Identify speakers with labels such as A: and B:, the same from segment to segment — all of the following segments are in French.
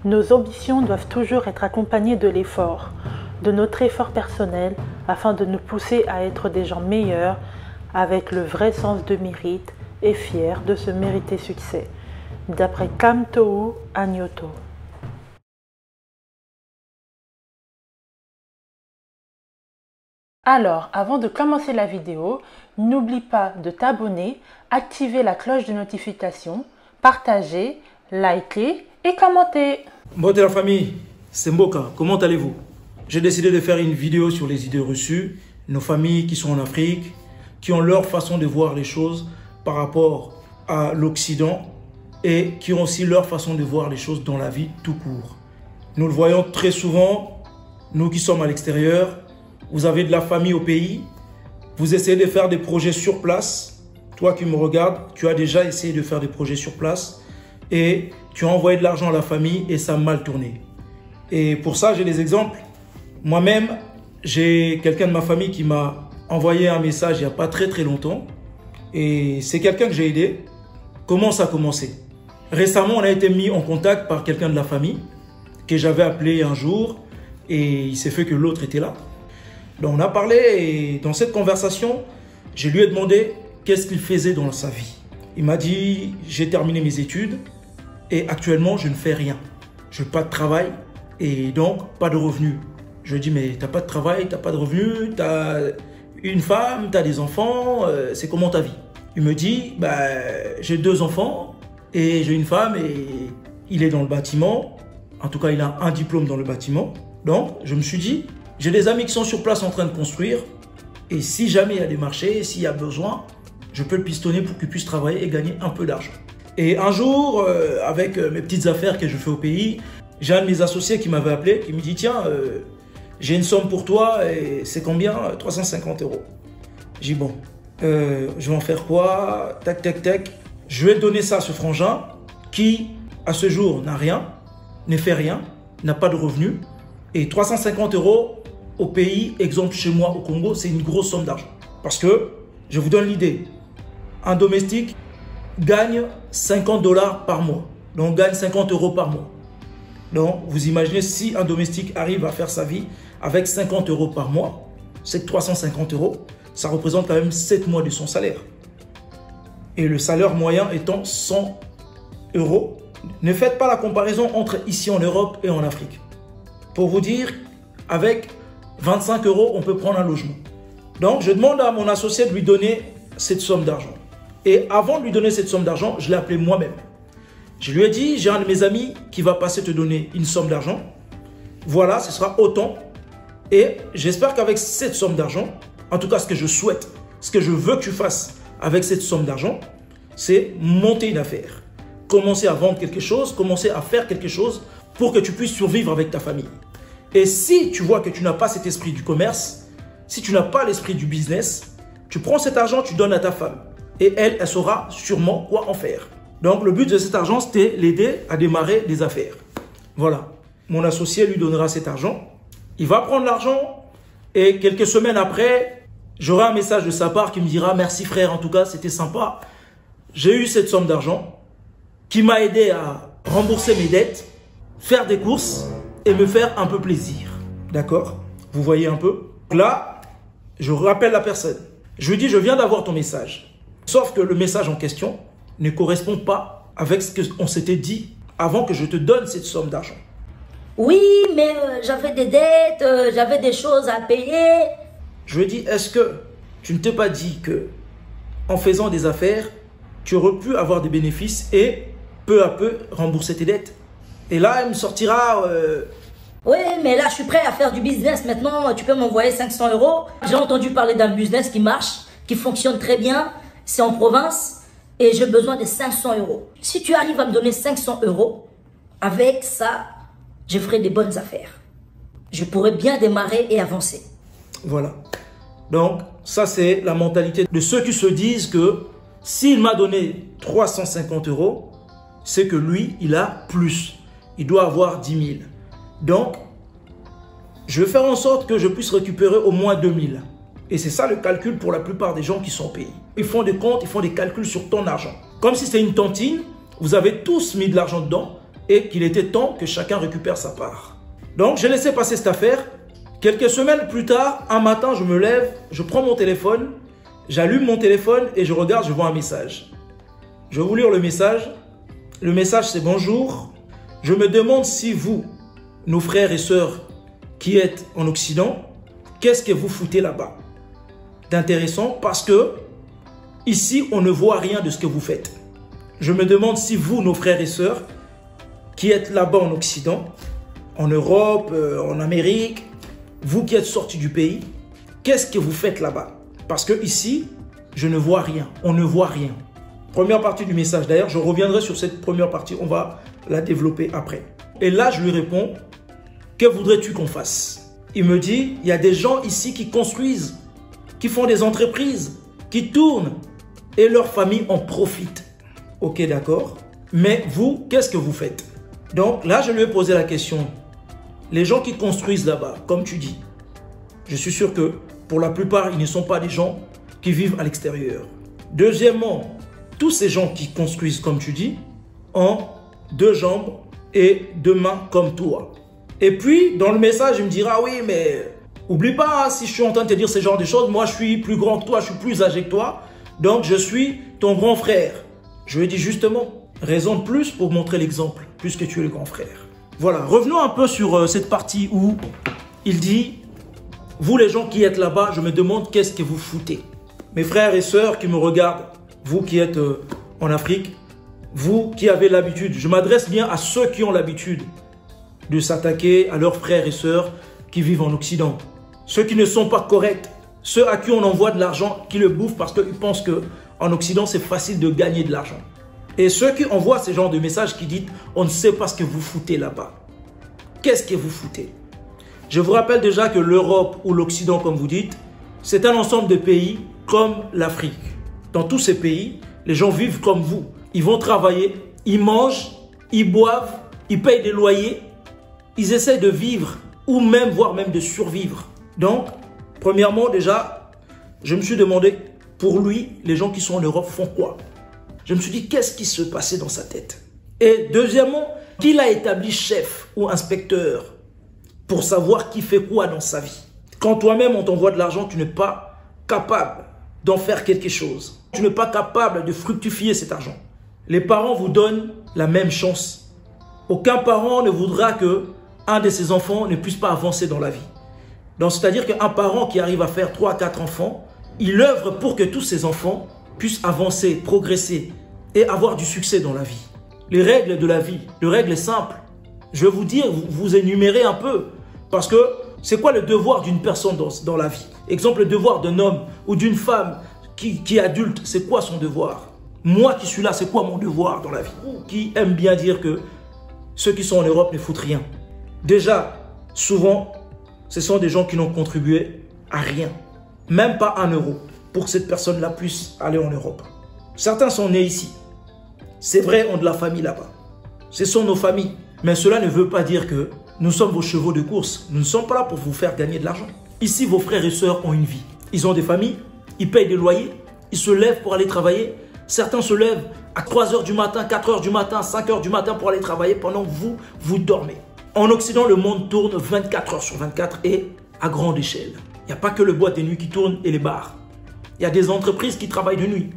A: Nos ambitions doivent toujours être accompagnées de l'effort, de notre effort personnel, afin de nous pousser à être des gens meilleurs, avec le vrai sens de mérite et fiers de se mériter succès. D'après Kamtohu Agnoto. Alors, avant de commencer la vidéo, n'oublie pas de t'abonner, activer la cloche de notification, partager, liker et commenter.
B: Bonjour la famille, c'est Mboka, comment allez-vous? J'ai décidé de faire une vidéo sur les idées reçues, nos familles qui sont en Afrique, qui ont leur façon de voir les choses par rapport à l'Occident et qui ont aussi leur façon de voir les choses dans la vie tout court. Nous le voyons très souvent, nous qui sommes à l'extérieur. Vous avez de la famille au pays, vous essayez de faire des projets sur place. Toi qui me regardes, tu as déjà essayé de faire des projets sur place et tu as envoyé de l'argent à la famille et ça a mal tourné. Et pour ça, j'ai des exemples. Moi-même, j'ai quelqu'un de ma famille qui m'a envoyé un message il n'y a pas très longtemps et c'est quelqu'un que j'ai aidé. Comment ça a commencé? Récemment, on a été mis en contact par quelqu'un de la famille que j'avais appelé un jour et il s'est fait que l'autre était là. Donc on a parlé et dans cette conversation, je lui ai demandé qu'est-ce qu'il faisait dans sa vie. Il m'a dit, j'ai terminé mes études et actuellement je ne fais rien. Je n'ai pas de travail et donc pas de revenus. Je lui ai dit, mais tu n'as pas de travail, tu n'as pas de revenus, tu as une femme, tu as des enfants, c'est comment ta vie? Il me dit, bah, j'ai 2 enfants et j'ai une femme et il est dans le bâtiment. En tout cas, il a un diplôme dans le bâtiment. Donc je me suis dit, j'ai des amis qui sont sur place en train de construire et si jamais il y a des marchés, s'il y a besoin, je peux le pistonner pour qu'il puisse travailler et gagner un peu d'argent. Et un jour, avec mes petites affaires que je fais au pays, j'ai un de mes associés qui m'avait appelé, qui me dit, tiens, j'ai une somme pour toi et c'est combien? 350 €. J'ai dit, bon, je vais en faire quoi? Tac, tac, tac. Je vais donner ça à ce frangin qui, à ce jour, n'a rien, ne fait rien, n'a pas de revenus. Et 350 € au pays, exemple chez moi au Congo, c'est une grosse somme d'argent. Parce que, je vous donne l'idée, un domestique gagne 50 $ par mois. Donc, gagne 50 € par mois. Donc, vous imaginez si un domestique arrive à faire sa vie avec 50 € par mois, c'est que 350 €, ça représente quand même 7 mois de son salaire. Et le salaire moyen étant 100 €. Ne faites pas la comparaison entre ici en Europe et en Afrique. Pour vous dire, avec 25 €, on peut prendre un logement. Donc, je demande à mon associé de lui donner cette somme d'argent. Et avant de lui donner cette somme d'argent, je l'ai appelé moi-même. Je lui ai dit, j'ai un de mes amis qui va passer te donner une somme d'argent. Voilà, ce sera autant. Et j'espère qu'avec cette somme d'argent, en tout cas ce que je souhaite, ce que je veux que tu fasses avec cette somme d'argent, c'est monter une affaire. Commencer à vendre quelque chose, commencer à faire quelque chose pour que tu puisses survivre avec ta famille. Et si tu vois que tu n'as pas cet esprit du commerce, si tu n'as pas l'esprit du business, tu prends cet argent, tu donnes à ta femme. Et elle saura sûrement quoi en faire. Donc le but de cet argent, c'était l'aider à démarrer des affaires. Voilà. Mon associé lui donnera cet argent. Il va prendre l'argent et quelques semaines après, j'aurai un message de sa part qui me dira « Merci frère, en tout cas, c'était sympa. J'ai eu cette somme d'argent qui m'a aidé à rembourser mes dettes, faire des courses et me faire un peu plaisir. » D'accord? Vous voyez un peu? Là, je rappelle la personne. Je lui dis, je viens d'avoir ton message. Sauf que le message en question ne correspond pas avec ce qu'on s'était dit avant que je te donne cette somme d'argent.
C: Oui, mais j'avais des dettes, j'avais des choses à payer.
B: Je lui ai dit, est-ce que tu ne t'es pas dit que en faisant des affaires, tu aurais pu avoir des bénéfices et peu à peu rembourser tes dettes? Et là, elle me sortira...
C: Oui, mais là, je suis prêt à faire du business. Maintenant, tu peux m'envoyer 500 €. J'ai entendu parler d'un business qui marche, qui fonctionne très bien. C'est en province et j'ai besoin de 500 €. Si tu arrives à me donner 500 €, avec ça, je ferai des bonnes affaires. Je pourrais bien démarrer et avancer.
B: Voilà. Donc, ça, c'est la mentalité de ceux qui se disent que s'il m'a donné 350 €, c'est que lui, il a plus. Il doit avoir 10 000. Donc, je vais faire en sorte que je puisse récupérer au moins 2 000. Et c'est ça le calcul pour la plupart des gens qui sont payés. Ils font des comptes, ils font des calculs sur ton argent. Comme si c'était une tontine, vous avez tous mis de l'argent dedans et qu'il était temps que chacun récupère sa part. Donc, j'ai laissé passer cette affaire. Quelques semaines plus tard, un matin, je me lève, je prends mon téléphone, j'allume mon téléphone et je regarde, je vois un message. Je vais vous lire le message. Le message, c'est « Bonjour. Je me demande si vous, nos frères et sœurs qui êtes en Occident, qu'est-ce que vous foutez là-bas ?» D'intéressant parce que ici, on ne voit rien de ce que vous faites. Je me demande si vous, nos frères et sœurs, qui êtes là-bas en Occident, en Europe, en Amérique, vous qui êtes sortis du pays, qu'est-ce que vous faites là-bas? Parce que ici, je ne vois rien, on ne voit rien. Première partie du message, d'ailleurs, je reviendrai sur cette première partie, on va la développer après. Et là, je lui réponds, que voudrais-tu qu'on fasse? Il me dit, il y a des gens ici qui construisent, qui font des entreprises, qui tournent, et leur famille en profite. Ok, d'accord. Mais vous, qu'est-ce que vous faites? Donc là, je lui ai posé la question. Les gens qui construisent là-bas, comme tu dis, je suis sûr que pour la plupart, ils ne sont pas des gens qui vivent à l'extérieur. Deuxièmement, tous ces gens qui construisent, comme tu dis, ont 2 jambes et 2 mains comme toi. Et puis, dans le message, il me dira, oui, mais oublie pas, si je suis en train de te dire ce genre de choses, moi, je suis plus grand que toi, je suis plus âgé que toi, donc je suis ton grand frère. Je lui ai dit justement, raison de plus pour montrer l'exemple, puisque tu es le grand frère. Voilà, revenons un peu sur cette partie où il dit, vous les gens qui êtes là-bas, je me demande qu'est-ce que vous foutez. Mes frères et sœurs qui me regardent, vous qui êtes en Afrique, vous qui avez l'habitude, je m'adresse bien à ceux qui ont l'habitude de s'attaquer à leurs frères et sœurs qui vivent en Occident. Ceux qui ne sont pas corrects, ceux à qui on envoie de l'argent, qui le bouffent parce qu'ils pensent qu'en Occident, c'est facile de gagner de l'argent. Et ceux qui envoient ce genre de messages qui disent « on ne sait pas ce que vous foutez là-bas ». Qu'est-ce que vous foutez? Je vous rappelle déjà que l'Europe ou l'Occident, comme vous dites, c'est un ensemble de pays comme l'Afrique. Dans tous ces pays, les gens vivent comme vous. Ils vont travailler, ils mangent, ils boivent, ils payent des loyers, ils essaient de vivre ou même, voire même de survivre. Donc, premièrement, déjà, je me suis demandé, pour lui, les gens qui sont en Europe font quoi? Je me suis dit, qu'est-ce qui se passait dans sa tête? Et deuxièmement, qui l'a établi chef ou inspecteur pour savoir qui fait quoi dans sa vie? Quand toi-même, on t'envoie de l'argent, tu n'es pas capable d'en faire quelque chose. Tu n'es pas capable de fructifier cet argent. Les parents vous donnent la même chance. Aucun parent ne voudra que un de ses enfants ne puisse pas avancer dans la vie. Donc, c'est-à-dire qu'un parent qui arrive à faire 3 à 4 enfants, il œuvre pour que tous ses enfants puissent avancer, progresser et avoir du succès dans la vie. Les règles de la vie, les règles simples. Je vais vous dire, vous énumérer un peu. Parce que c'est quoi le devoir d'une personne dans la vie? Exemple, le devoir d'un homme ou d'une femme qui est adulte, c'est quoi son devoir? Moi qui suis là, c'est quoi mon devoir dans la vie? Qui aime bien dire que ceux qui sont en Europe ne foutent rien. Déjà, souvent, ce sont des gens qui n'ont contribué à rien. Même pas 1 euro pour que cette personne-là puisse aller en Europe. Certains sont nés ici. C'est vrai, ont de la famille là-bas. Ce sont nos familles. Mais cela ne veut pas dire que nous sommes vos chevaux de course. Nous ne sommes pas là pour vous faire gagner de l'argent. Ici, vos frères et sœurs ont une vie. Ils ont des familles, ils payent des loyers, ils se lèvent pour aller travailler. Certains se lèvent à 3 h du matin, 4 h du matin, 5 h du matin pour aller travailler pendant que vous dormez. En Occident, le monde tourne 24 h sur 24 et à grande échelle. Il n'y a pas que le boîte de nuit qui tourne et les bars. Il y a des entreprises qui travaillent de nuit.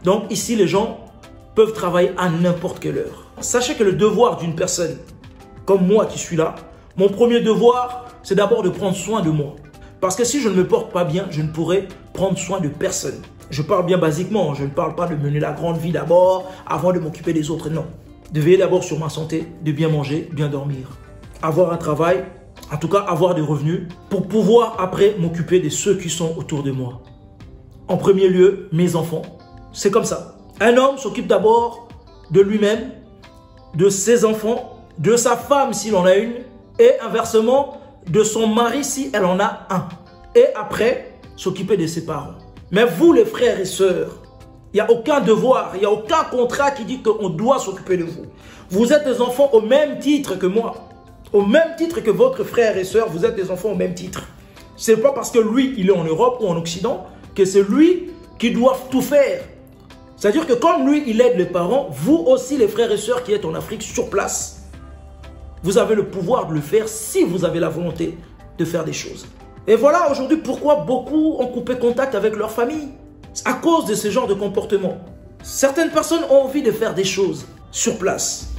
B: Donc ici, les gens peuvent travailler à n'importe quelle heure. Sachez que le devoir d'une personne comme moi qui suis là, mon premier devoir, c'est d'abord de prendre soin de moi. Parce que si je ne me porte pas bien, je ne pourrai prendre soin de personne. Je parle bien basiquement, je ne parle pas de mener la grande vie d'abord, avant de m'occuper des autres, non. De veiller d'abord sur ma santé, de bien manger, bien dormir. Avoir un travail, en tout cas avoir des revenus, pour pouvoir après m'occuper de ceux qui sont autour de moi. En premier lieu, mes enfants. C'est comme ça. Un homme s'occupe d'abord de lui-même, de ses enfants, de sa femme s'il en a une, et inversement, de son mari si elle en a un. Et après, s'occuper de ses parents. Mais vous, les frères et sœurs, il n'y a aucun devoir, il n'y a aucun contrat qui dit qu'on doit s'occuper de vous. Vous êtes des enfants au même titre que moi. Au même titre que votre frère et sœur, vous êtes des enfants au même titre. Ce n'est pas parce que lui, il est en Europe ou en Occident, que c'est lui qui doit tout faire. C'est-à-dire que comme lui, il aide les parents, vous aussi, les frères et sœurs qui êtes en Afrique sur place, vous avez le pouvoir de le faire si vous avez la volonté de faire des choses. Et voilà aujourd'hui pourquoi beaucoup ont coupé contact avec leur famille. À cause de ce genre de comportement. Certaines personnes ont envie de faire des choses sur place.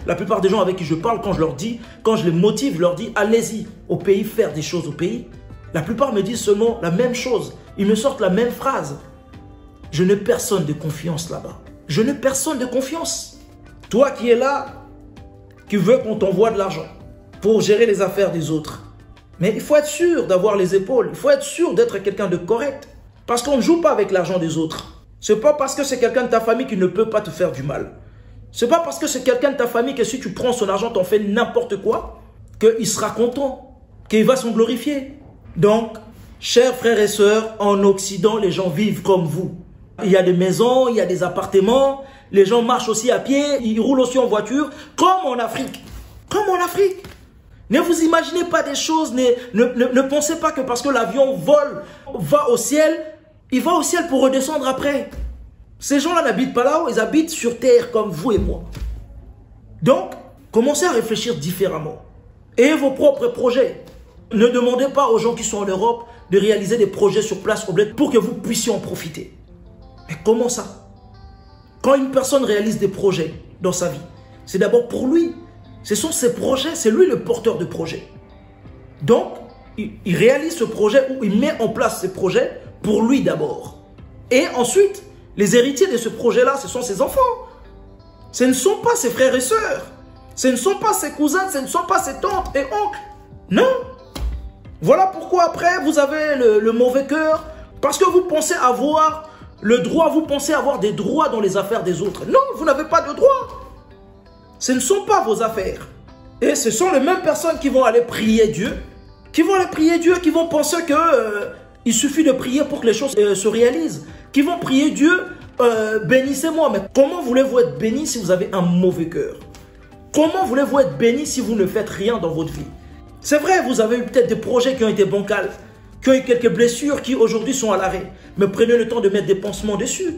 B: La plupart des gens avec qui je parle, quand je les motive, je leur dis allez-y au pays, faire des choses au pays. La plupart me disent seulement la même chose. Ils me sortent la même phrase. Je n'ai personne de confiance là-bas. Je n'ai personne de confiance. Toi qui es là, qui veux qu'on t'envoie de l'argent pour gérer les affaires des autres. Mais il faut être sûr d'avoir les épaules. Il faut être sûr d'être quelqu'un de correct. Parce qu'on ne joue pas avec l'argent des autres. Ce n'est pas parce que c'est quelqu'un de ta famille qui ne peut pas te faire du mal. Ce n'est pas parce que c'est quelqu'un de ta famille que si tu prends son argent, t'en fais n'importe quoi, qu'il sera content, qu'il va s'en glorifier. Donc, chers frères et sœurs, en Occident, les gens vivent comme vous. Il y a des maisons, il y a des appartements, les gens marchent aussi à pied, ils roulent aussi en voiture, comme en Afrique. Comme en Afrique. Ne vous imaginez pas des choses, ne pensez pas que parce que l'avion vole, va au ciel, il va au ciel pour redescendre après. Ces gens-là n'habitent pas là-haut, ils habitent sur terre comme vous et moi. Donc, commencez à réfléchir différemment. Ayez vos propres projets. Ne demandez pas aux gens qui sont en Europe de réaliser des projets sur place au bled pour que vous puissiez en profiter. Mais comment ça? Quand une personne réalise des projets dans sa vie, c'est d'abord pour lui. Ce sont ses projets, c'est lui le porteur de projet. Donc, il réalise ce projet ou il met en place ses projets pour lui d'abord. Et ensuite, les héritiers de ce projet-là, ce sont ses enfants. Ce ne sont pas ses frères et sœurs. Ce ne sont pas ses cousins, ce ne sont pas ses tantes et oncles. Non. Voilà pourquoi après, vous avez le mauvais cœur. Parce que vous pensez avoir le droit, vous pensez avoir des droits dans les affaires des autres. Non, vous n'avez pas de droit. Ce ne sont pas vos affaires. Et ce sont les mêmes personnes qui vont aller prier Dieu, qui vont penser que il suffit de prier pour que les choses se réalisent, qui vont prier Dieu, bénissez-moi. Mais comment voulez-vous être béni si vous avez un mauvais cœur? Comment voulez-vous être béni si vous ne faites rien dans votre vie? C'est vrai, vous avez eu peut-être des projets qui ont été bancals, qui ont eu quelques blessures qui aujourd'hui sont à l'arrêt. Mais prenez le temps de mettre des pansements dessus.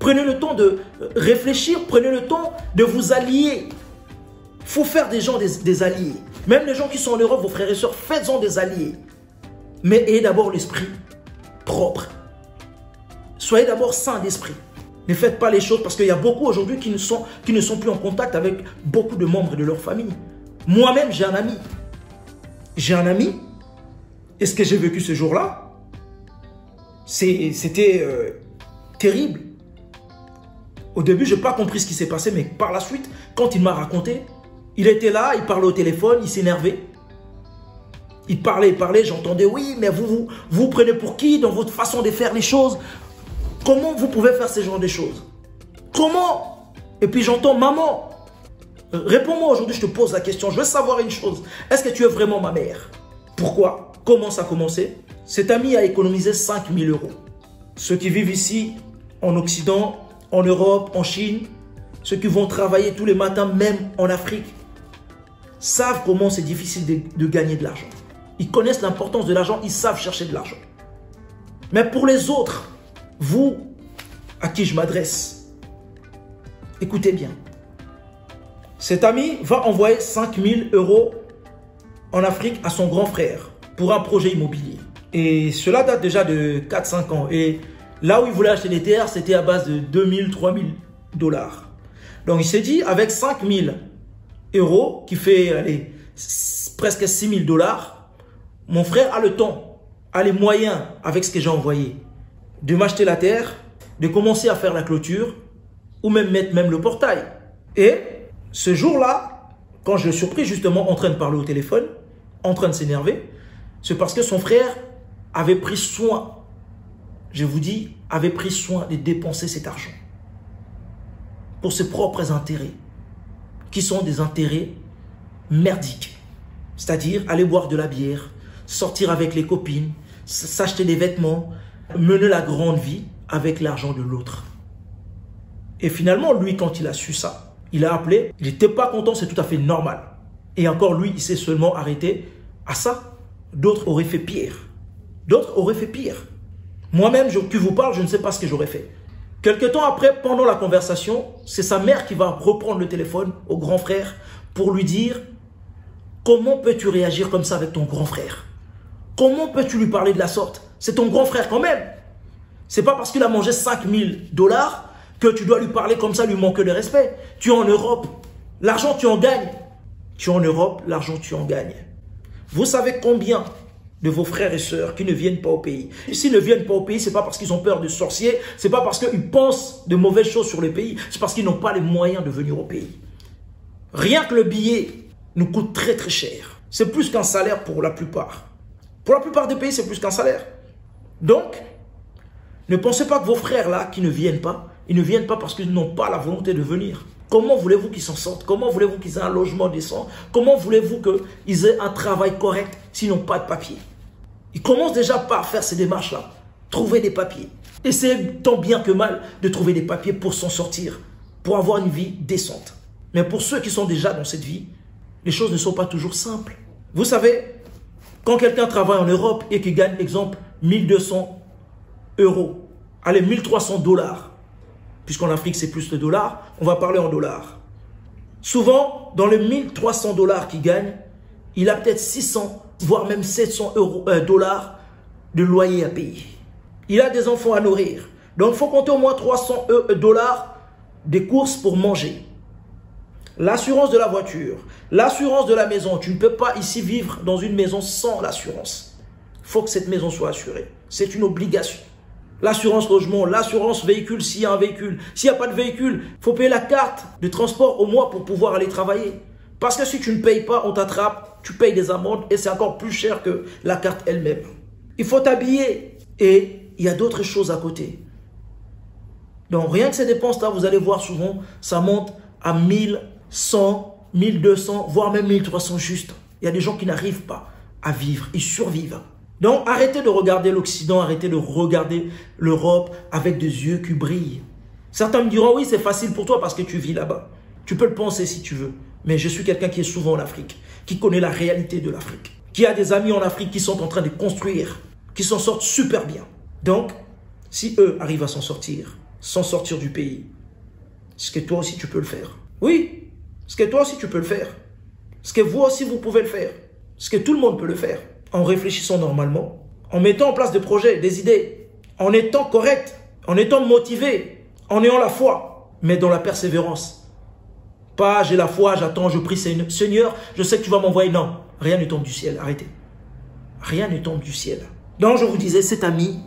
B: Prenez le temps de réfléchir, prenez le temps de vous allier. Il faut faire des gens des alliés. Même les gens qui sont en Europe, vos frères et sœurs, faites-en des alliés. Mais ayez d'abord l'esprit propre. Soyez d'abord sains d'esprit. Ne faites pas les choses parce qu'il y a beaucoup aujourd'hui qui ne sont plus en contact avec beaucoup de membres de leur famille. Moi-même, j'ai un ami. J'ai un ami. Et ce que j'ai vécu ce jour-là, c'était terrible. Au début, je n'ai pas compris ce qui s'est passé, mais par la suite, quand il m'a raconté, il était là, il parlait au téléphone, il s'énervait. Il parlait, j'entendais, oui, mais vous prenez pour qui dans votre façon de faire les choses? Comment vous pouvez faire ce genre de choses? Comment? Et puis j'entends, maman, réponds-moi aujourd'hui, je te pose la question, je veux savoir une chose. Est-ce que tu es vraiment ma mère? Pourquoi? Comment ça a commencé? Cet ami a économisé 5 000 €. Ceux qui vivent ici, en Occident, en Europe, en Chine, ceux qui vont travailler tous les matins, même en Afrique, savent comment c'est difficile de gagner de l'argent. Ils connaissent l'importance de l'argent, ils savent chercher de l'argent. Mais pour les autres, vous, à qui je m'adresse, écoutez bien. Cet ami va envoyer 5 000 € en Afrique à son grand frère pour un projet immobilier. Et cela date déjà de 4-5 ans. Et là où il voulait acheter des terres, c'était à base de 2 000, 3 000 $. Donc il s'est dit, avec 5 000 € qui fait allez, presque 6 000 $, mon frère a le temps, a les moyens avec ce que j'ai envoyé de m'acheter la terre, de commencer à faire la clôture ou même mettre le portail. Et ce jour-là, quand je l'ai surpris justement en train de parler au téléphone, en train de s'énerver, c'est parce que son frère avait pris soin, je vous dis, avait pris soin de dépenser cet argent pour ses propres intérêts, qui sont des intérêts merdiques. C'est-à-dire aller boire de la bière, sortir avec les copines, s'acheter des vêtements, mener la grande vie avec l'argent de l'autre. Et finalement, lui, quand il a su ça, il a appelé, il n'était pas content, c'est tout à fait normal. Et encore lui, il s'est seulement arrêté à ça. D'autres auraient fait pire. D'autres auraient fait pire. Moi-même, qui vous parle, je ne sais pas ce que j'aurais fait. Quelque temps après, pendant la conversation, c'est sa mère qui va reprendre le téléphone au grand frère pour lui dire « Comment peux-tu réagir comme ça avec ton grand frère? Comment peux-tu lui parler de la sorte? C'est ton grand frère quand même. C'est pas parce qu'il a mangé 5 000 $ que tu dois lui parler comme ça, lui manquer de respect. Tu es en Europe, l'argent tu en gagnes. Tu es en Europe, l'argent tu en gagnes. Vous savez combien de vos frères et sœurs qui ne viennent pas au pays. S'ils ne viennent pas au pays, ce n'est pas parce qu'ils ont peur de sorciers, ce n'est pas parce qu'ils pensent de mauvaises choses sur le pays, c'est parce qu'ils n'ont pas les moyens de venir au pays. Rien que le billet nous coûte très très cher. C'est plus qu'un salaire pour la plupart. Pour la plupart des pays, c'est plus qu'un salaire. Donc, ne pensez pas que vos frères là qui ne viennent pas, ils ne viennent pas parce qu'ils n'ont pas la volonté de venir. Comment voulez-vous qu'ils s'en sortent? Comment voulez-vous qu'ils aient un logement décent? Comment voulez-vous qu'ils aient un travail correct s'ils n'ont pas de papier? Ils commencent déjà par faire ces démarches-là. Trouver des papiers. Et c'est tant bien que mal de trouver des papiers pour s'en sortir. Pour avoir une vie décente. Mais pour ceux qui sont déjà dans cette vie, les choses ne sont pas toujours simples. Vous savez, quand quelqu'un travaille en Europe et qu'il gagne, exemple, 1200 €, allez, 1300 $, puisqu'en Afrique c'est plus le dollar, on va parler en dollars. Souvent, dans les 1300 $ qu'il gagne, il a peut-être 600 voire même 700 $ de loyer à payer. Il a des enfants à nourrir. Donc, il faut compter au moins 300 $ des courses pour manger. L'assurance de la voiture, l'assurance de la maison. Tu ne peux pas ici vivre dans une maison sans l'assurance. Il faut que cette maison soit assurée. C'est une obligation. L'assurance logement, l'assurance véhicule s'il y a un véhicule. S'il n'y a pas de véhicule, il faut payer la carte de transport au mois pour pouvoir aller travailler. Parce que si tu ne payes pas, on t'attrape, tu payes des amendes et c'est encore plus cher que la carte elle-même. Il faut t'habiller et il y a d'autres choses à côté. Donc rien que ces dépenses-là, vous allez voir souvent, ça monte à 1100, 1200, voire même 1300 juste. Il y a des gens qui n'arrivent pas à vivre, ils survivent. Donc arrêtez de regarder l'Occident, arrêtez de regarder l'Europe avec des yeux qui brillent. Certains me diront, oui c'est facile pour toi parce que tu vis là-bas. Tu peux le penser si tu veux. Mais je suis quelqu'un qui est souvent en Afrique, qui connaît la réalité de l'Afrique, qui a des amis en Afrique qui sont en train de construire, qui s'en sortent super bien. Donc, si eux arrivent à s'en sortir du pays, est-ce que toi aussi tu peux le faire? Oui, est-ce que toi aussi tu peux le faire? Est-ce que vous aussi vous pouvez le faire? Est-ce que tout le monde peut le faire? En réfléchissant normalement, en mettant en place des projets, des idées, en étant correct, en étant motivé, en ayant la foi, mais dans la persévérance. Pas j'ai la foi, j'attends, je prie, Seigneur, je sais que tu vas m'envoyer. Non, rien ne tombe du ciel, arrêtez. Rien ne tombe du ciel. Donc je vous disais, cet ami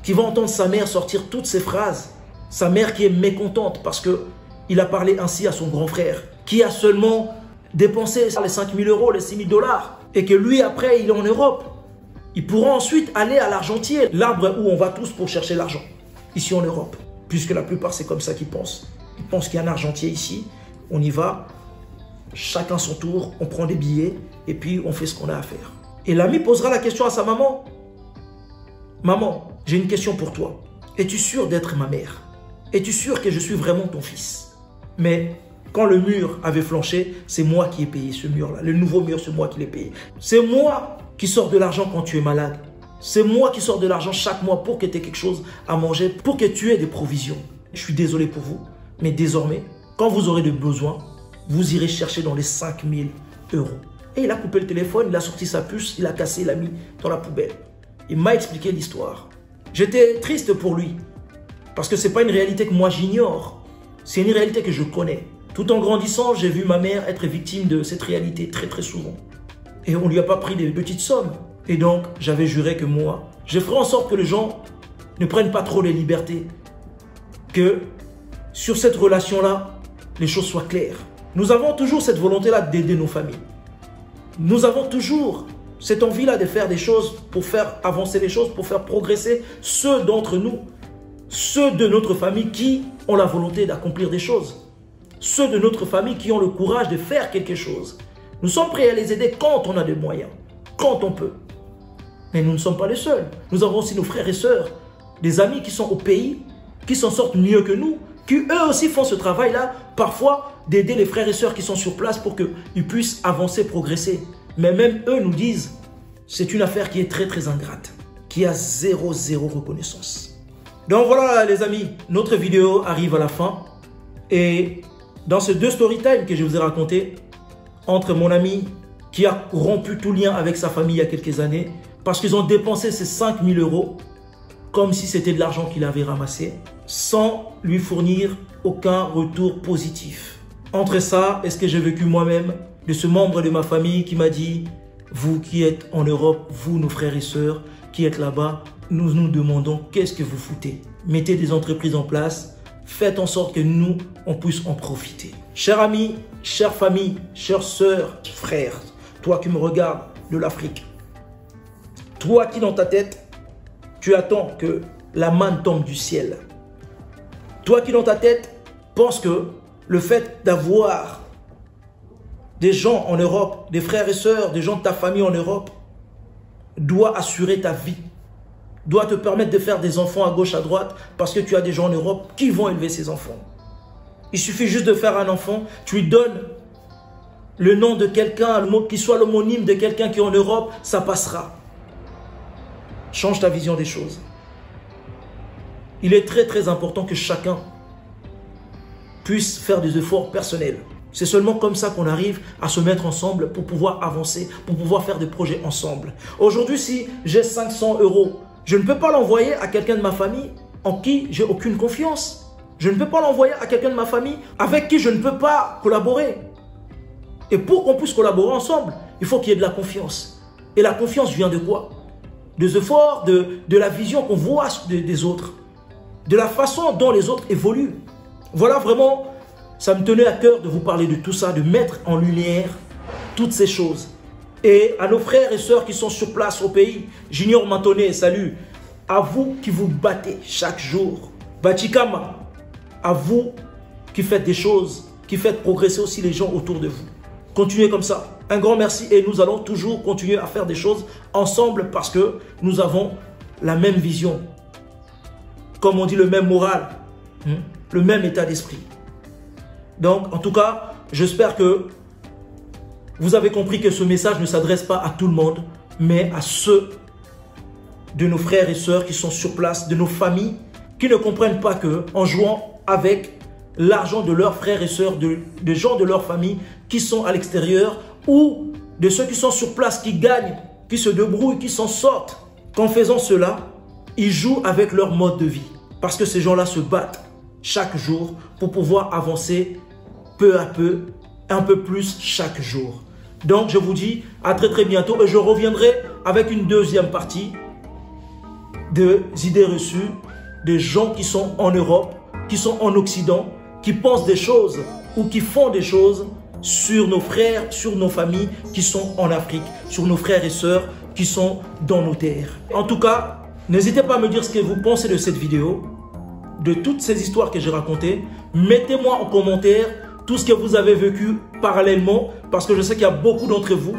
B: qui va entendre sa mère sortir toutes ces phrases, sa mère qui est mécontente parce qu'il a parlé ainsi à son grand frère, qui a seulement dépensé les 5 000 €, les 6 000 $, et que lui après il est en Europe. Il pourra ensuite aller à l'argentier, l'arbre où on va tous pour chercher l'argent, ici en Europe, puisque la plupart c'est comme ça qu'ils pensent. Ils pensent qu'il y a un argentier ici. On y va, chacun son tour, on prend des billets et puis on fait ce qu'on a à faire. Et l'ami posera la question à sa maman. Maman, j'ai une question pour toi. Es-tu sûr d'être ma mère? Es-tu sûr que je suis vraiment ton fils? Mais quand le mur avait flanché, c'est moi qui ai payé ce mur-là. Le nouveau mur, c'est moi qui l'ai payé. C'est moi qui sors de l'argent quand tu es malade. C'est moi qui sors de l'argent chaque mois pour que tu aies quelque chose à manger, pour que tu aies des provisions. Je suis désolé pour vous, mais désormais, quand vous aurez des besoins, vous irez chercher dans les 5 000 €. Et il a coupé le téléphone, il a sorti sa puce, il a cassé, il l'a mis dans la poubelle. Il m'a expliqué l'histoire. J'étais triste pour lui. Parce que ce n'est pas une réalité que moi j'ignore. C'est une réalité que je connais. Tout en grandissant, j'ai vu ma mère être victime de cette réalité très très souvent. Et on ne lui a pas pris des petites sommes. Et donc, j'avais juré que moi, je ferai en sorte que les gens ne prennent pas trop les libertés. Que sur cette relation-là, les choses soient claires. Nous avons toujours cette volonté-là d'aider nos familles. Nous avons toujours cette envie-là de faire des choses pour faire avancer les choses, pour faire progresser ceux d'entre nous, ceux de notre famille qui ont la volonté d'accomplir des choses, ceux de notre famille qui ont le courage de faire quelque chose. Nous sommes prêts à les aider quand on a des moyens, quand on peut. Mais nous ne sommes pas les seuls. Nous avons aussi nos frères et sœurs, des amis qui sont au pays, qui s'en sortent mieux que nous, qui eux aussi font ce travail-là, parfois d'aider les frères et sœurs qui sont sur place pour qu'ils puissent avancer, progresser. Mais même eux nous disent, c'est une affaire qui est très très ingrate, qui a zéro reconnaissance. Donc voilà les amis, notre vidéo arrive à la fin. Et dans ces 2 story time que je vous ai raconté, entre mon ami qui a rompu tout lien avec sa famille il y a quelques années, parce qu'ils ont dépensé ces 5 000 € comme si c'était de l'argent qu'il avait ramassé, sans lui fournir aucun retour positif. Entre ça et ce que j'ai vécu moi-même, de ce membre de ma famille qui m'a dit « Vous qui êtes en Europe, vous nos frères et sœurs qui êtes là-bas, nous nous demandons qu'est-ce que vous foutez. Mettez des entreprises en place, faites en sorte que nous, on puisse en profiter. » Chers amis, chère famille, chères sœurs, frères, toi qui me regardes de l'Afrique, toi qui dans ta tête, tu attends que la manne tombe du ciel. Toi qui dans ta tête, penses que le fait d'avoir des gens en Europe, des frères et sœurs, des gens de ta famille en Europe, doit assurer ta vie, doit te permettre de faire des enfants à gauche, à droite, parce que tu as des gens en Europe qui vont élever ces enfants. Il suffit juste de faire un enfant, tu lui donnes le nom de quelqu'un, qui soit l'homonyme de quelqu'un qui est en Europe, ça passera. Change ta vision des choses. Il est très important que chacun puisse faire des efforts personnels. C'est seulement comme ça qu'on arrive à se mettre ensemble pour pouvoir avancer, pour pouvoir faire des projets ensemble. Aujourd'hui, si j'ai 500 €, je ne peux pas l'envoyer à quelqu'un de ma famille en qui j'ai aucune confiance. Je ne peux pas l'envoyer à quelqu'un de ma famille avec qui je ne peux pas collaborer. Et pour qu'on puisse collaborer ensemble, il faut qu'il y ait de la confiance. Et la confiance vient de quoi? Des efforts, de la vision qu'on voit des autres, de la façon dont les autres évoluent. Voilà vraiment, ça me tenait à cœur de vous parler de tout ça, de mettre en lumière toutes ces choses. Et à nos frères et sœurs qui sont sur place au pays, Junior Mantonné, salut. À vous qui vous battez chaque jour. Bachikama, à vous qui faites des choses, qui faites progresser aussi les gens autour de vous. Continuez comme ça. Un grand merci et nous allons toujours continuer à faire des choses ensemble parce que nous avons la même vision. Comme on dit, le même moral, le même état d'esprit. Donc, en tout cas, j'espère que vous avez compris que ce message ne s'adresse pas à tout le monde, mais à ceux de nos frères et sœurs qui sont sur place, de nos familles, qui ne comprennent pas qu'en jouant avec l'argent de leurs frères et sœurs, de gens de leur famille qui sont à l'extérieur ou de ceux qui sont sur place, qui gagnent, qui se débrouillent, qui s'en sortent. Qu'en faisant cela, ils jouent avec leur mode de vie. Parce que ces gens-là se battent chaque jour pour pouvoir avancer peu à peu, un peu plus chaque jour. Donc, je vous dis à très bientôt et je reviendrai avec une deuxième partie des idées reçues des gens qui sont en Europe, qui sont en Occident, qui pensent des choses ou qui font des choses sur nos frères, sur nos familles qui sont en Afrique, sur nos frères et sœurs qui sont dans nos terres. En tout cas, n'hésitez pas à me dire ce que vous pensez de cette vidéo, de toutes ces histoires que j'ai racontées. Mettez-moi en commentaire tout ce que vous avez vécu parallèlement, parce que je sais qu'il y a beaucoup d'entre vous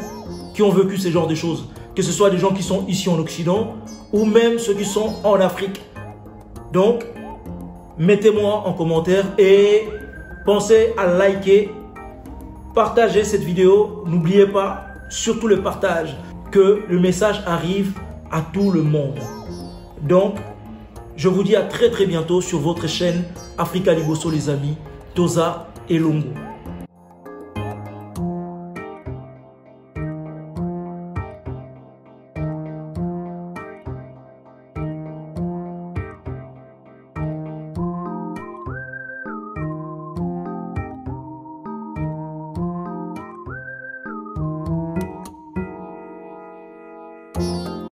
B: qui ont vécu ce genre de choses, que ce soit des gens qui sont ici en Occident ou même ceux qui sont en Afrique. Donc, mettez-moi en commentaire et pensez à liker, partager cette vidéo. N'oubliez pas, surtout le partage, que le message arrive à tout le monde. Donc, je vous dis à très bientôt sur votre chaîne Africa Liboso les amis, Toza et Longo.